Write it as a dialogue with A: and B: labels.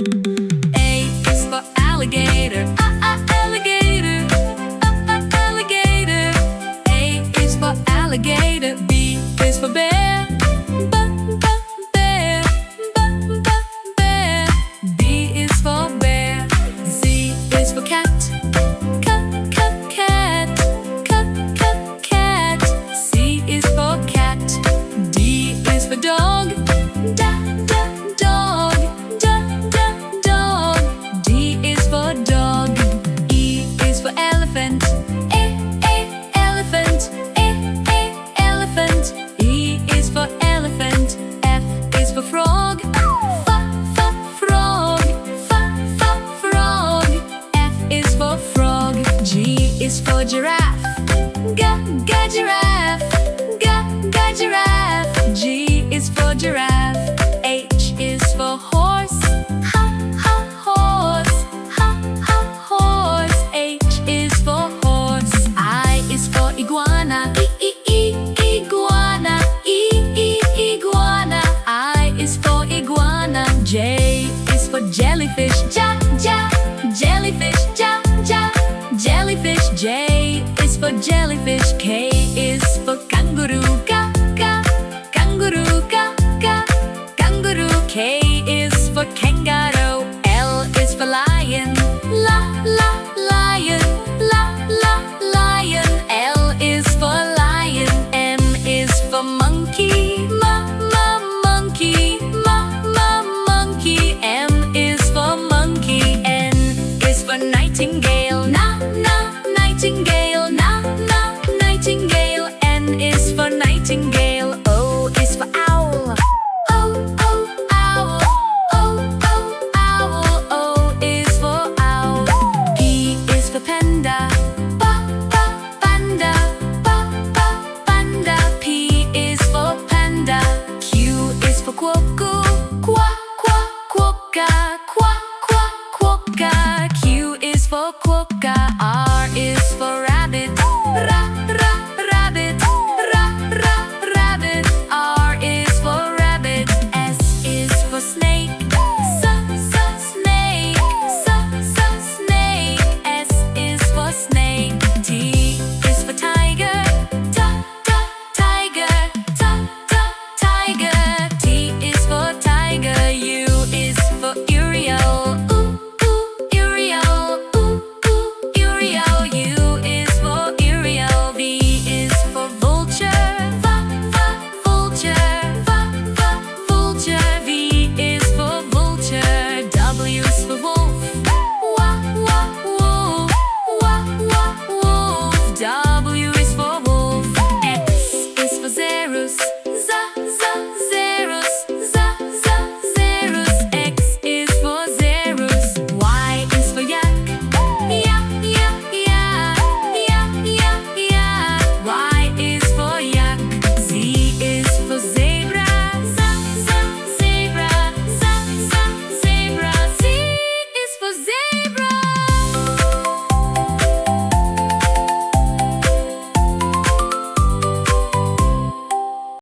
A: A is for alligator. Alligator. Alligator. A is for alligator. B is for bear. Bear. Bear. B is for bear. Z is for cat. Cat. Cat. C is for cat. D is for dog. Dog. Dog. D is for dog. E is for elephant. Elephant. Elephant. E is for elephant. F is for frog. Frog. Frog. F is for frog. G is for giraffe. Giraffe. Giraffe. G is for giraffe. H is for horse. Horse. Horse. H is for horse. I is for iguana. Iguana. Iguana. I is for iguana. J is for jellyfish. Jellyfish. Jellyfish. J is for jellyfish. K is for kangaroo. Kangaroo. Kangaroo. K